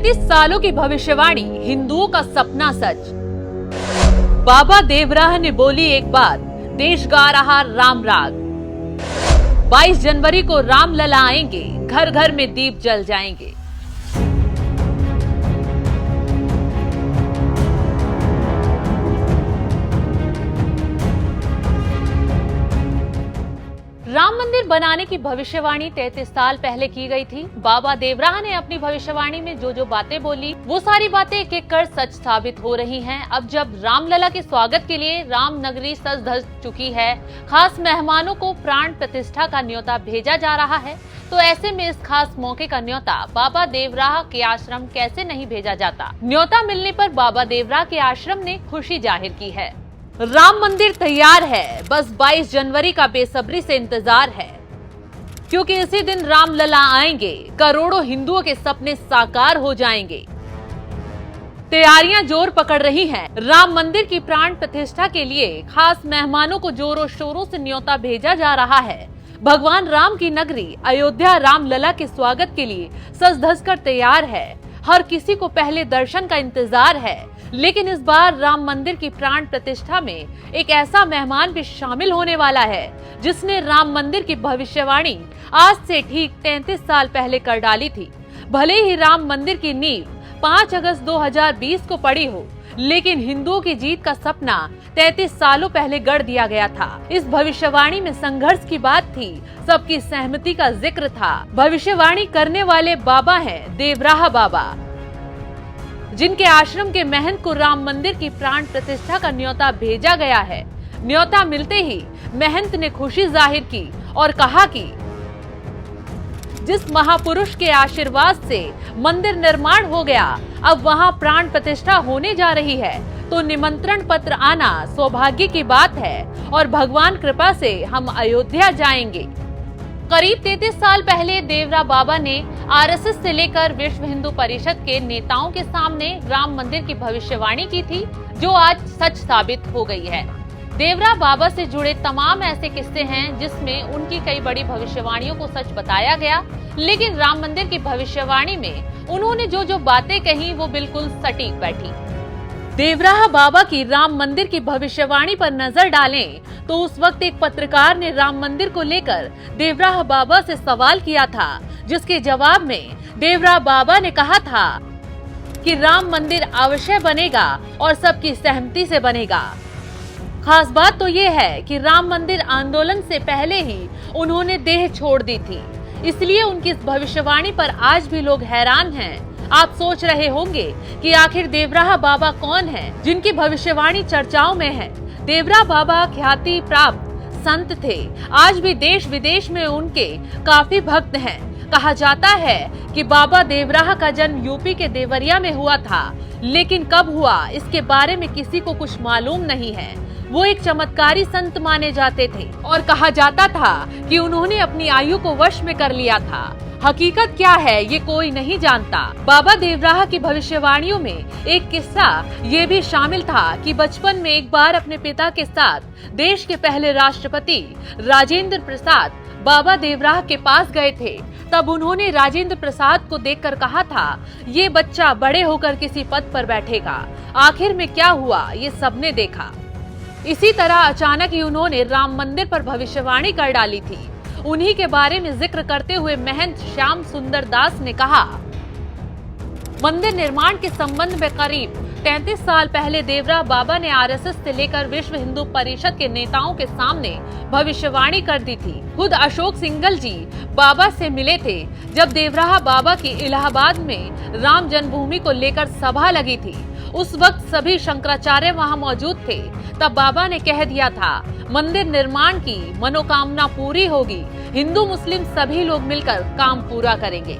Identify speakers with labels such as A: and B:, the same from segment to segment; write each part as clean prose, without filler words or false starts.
A: 33 सालों की भविष्यवाणी, हिंदुओं का सपना सच। बाबा देवराह ने बोली एक बात, देश गा रहा राम राग। 22 जनवरी को राम लला आएंगे, घर घर में दीप जल जाएंगे। राम मंदिर बनाने की भविष्यवाणी 33 साल पहले की गई थी। बाबा देवराह ने अपनी भविष्यवाणी में जो जो बातें बोली, वो सारी बातें एक एक कर सच साबित हो रही हैं। अब जब रामलला के स्वागत के लिए राम नगरी सज धज चुकी है, खास मेहमानों को प्राण प्रतिष्ठा का न्योता भेजा जा रहा है, तो ऐसे में इस खास मौके का न्योता बाबा देवराह के आश्रम कैसे नहीं भेजा जाता। न्योता मिलने पर बाबा देवराह के आश्रम ने खुशी जाहिर की है। राम मंदिर तैयार है, बस 22 जनवरी का बेसब्री से इंतजार है, क्योंकि इसी दिन रामलला आएंगे, करोड़ों हिंदुओं के सपने साकार हो जाएंगे। तैयारियां जोर पकड़ रही हैं। राम मंदिर की प्राण प्रतिष्ठा के लिए खास मेहमानों को जोरों शोरों से न्योता भेजा जा रहा है। भगवान राम की नगरी अयोध्या रामलला के स्वागत के लिए सज धज कर तैयार है। हर किसी को पहले दर्शन का इंतजार है, लेकिन इस बार राम मंदिर की प्राण प्रतिष्ठा में एक ऐसा मेहमान भी शामिल होने वाला है, जिसने राम मंदिर की भविष्यवाणी आज से ठीक 33 साल पहले कर डाली थी। भले ही राम मंदिर की नींव 5 अगस्त 2020 को पड़ी हो, लेकिन हिंदुओं की जीत का सपना 33 सालों पहले गढ़ दिया गया था। इस भविष्यवाणी में संघर्ष की बात थी, सबकी सहमति का जिक्र था। भविष्यवाणी करने वाले बाबा हैं देवराह बाबा, जिनके आश्रम के महंत को राम मंदिर की प्राण प्रतिष्ठा का न्योता भेजा गया है। न्योता मिलते ही महंत ने खुशी जाहिर की और कहा कि जिस महापुरुष के आशीर्वाद से मंदिर निर्माण हो गया, अब वहां प्राण प्रतिष्ठा होने जा रही है, तो निमंत्रण पत्र आना सौभाग्य की बात है और भगवान कृपा से हम अयोध्या जाएंगे। करीब 33 साल पहले देवरा बाबा ने आरएसएस से लेकर विश्व हिंदू परिषद के नेताओं के सामने राम मंदिर की भविष्यवाणी की थी, जो आज सच साबित हो गई है। देवरा बाबा से जुड़े तमाम ऐसे किस्से हैं जिसमें उनकी कई बड़ी भविष्यवाणियों को सच बताया गया, लेकिन राम मंदिर की भविष्यवाणी में उन्होंने जो जो बातें कही वो बिल्कुल सटीक बैठी। देवराह बाबा की राम मंदिर की भविष्यवाणी पर नजर डालें तो उस वक्त एक पत्रकार ने राम मंदिर को लेकर देवराह बाबा से सवाल किया था, जिसके जवाब में देवराह बाबा ने कहा था कि राम मंदिर अवश्य बनेगा और सबकी सहमति से बनेगा। खास बात तो ये है कि राम मंदिर आंदोलन से पहले ही उन्होंने देह छोड़ दी थी, इसलिए उनकी इस भविष्यवाणी पर आज भी लोग हैरान हैं। आप सोच रहे होंगे कि आखिर देवराह बाबा कौन हैं, जिनकी भविष्यवाणी चर्चाओं में है। देवराह बाबा ख्याति प्राप्त संत थे। आज भी देश विदेश में उनके काफी भक्त हैं। कहा जाता है कि बाबा देवराह का जन्म यूपी के देवरिया में हुआ था, लेकिन कब हुआ इसके बारे में किसी को कुछ मालूम नहीं है। वो एक चमत्कारी संत माने जाते थे और कहा जाता था कि उन्होंने अपनी आयु को वश में कर लिया था। हकीकत क्या है ये कोई नहीं जानता। बाबा देवराह की भविष्यवाणियों में एक किस्सा ये भी शामिल था कि बचपन में एक बार अपने पिता के साथ देश के पहले राष्ट्रपति राजेंद्र प्रसाद बाबा देवराह के पास गए थे। तब उन्होंने राजेंद्र प्रसाद को देखकर कहा था, ये बच्चा बड़े होकर किसी पद पर बैठेगा। आखिर में क्या हुआ ये सबने देखा। इसी तरह अचानक ही उन्होंने राम मंदिर पर भविष्यवाणी कर डाली थी। उन्हीं के बारे में जिक्र करते हुए महंत श्याम सुंदर दास ने कहा, मंदिर निर्माण के संबंध में करीब 33 साल पहले देवराह बाबा ने आरएसएस से लेकर विश्व हिंदू परिषद के नेताओं के सामने भविष्यवाणी कर दी थी। खुद अशोक सिंघल जी बाबा से मिले थे जब देवराह बाबा की इलाहाबाद में राम जन्मभूमि को लेकर सभा लगी थी। उस वक्त सभी शंकराचार्य वहां मौजूद थे। तब बाबा ने कह दिया था, मंदिर निर्माण की मनोकामना पूरी होगी, हिंदू मुस्लिम सभी लोग मिलकर काम पूरा करेंगे।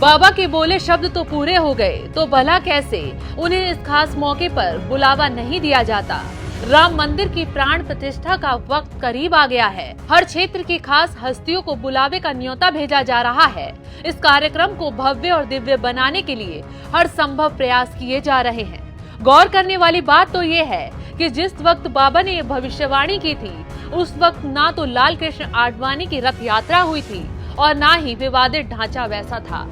A: बाबा के बोले शब्द तो पूरे हो गए, तो भला कैसे उन्हें इस खास मौके पर बुलावा नहीं दिया जाता। राम मंदिर की प्राण प्रतिष्ठा का वक्त करीब आ गया है। हर क्षेत्र की खास हस्तियों को बुलावे का न्योता भेजा जा रहा है। इस कार्यक्रम को भव्य और दिव्य बनाने के लिए हर संभव प्रयास किए जा रहे हैं। गौर करने वाली बात तो ये है कि जिस वक्त बाबा ने ये भविष्यवाणी की थी, उस वक्त ना तो लाल कृष्ण आडवाणी की रथ यात्रा हुई थी और ना ही विवादित ढांचा वैसा था।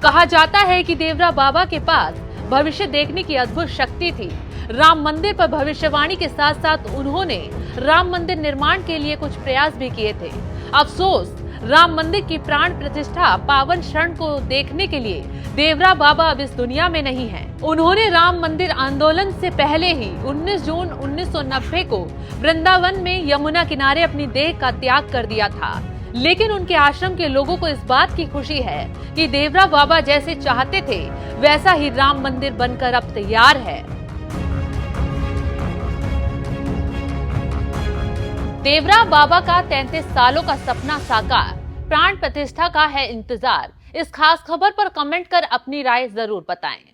A: कहा जाता है कि देवरा बाबा के पास भविष्य देखने की अद्भुत शक्ति थी। राम मंदिर पर भविष्यवाणी के साथ साथ उन्होंने राम मंदिर निर्माण के लिए कुछ प्रयास भी किए थे। अफसोस, राम मंदिर की प्राण प्रतिष्ठा पावन क्षण को देखने के लिए देवरा बाबा अब इस दुनिया में नहीं हैं। उन्होंने राम मंदिर आंदोलन से पहले ही 19 जून 1990 को वृंदावन में यमुना किनारे अपनी देह का त्याग कर दिया था। लेकिन उनके आश्रम के लोगों को इस बात की खुशी है कि देवरा बाबा जैसे चाहते थे वैसा ही राम मंदिर बनकर अब तैयार है। देवरा बाबा का 33 सालों का सपना साकार, प्राण प्रतिष्ठा का है इंतजार। इस खास खबर पर कमेंट कर अपनी राय जरूर बताएं।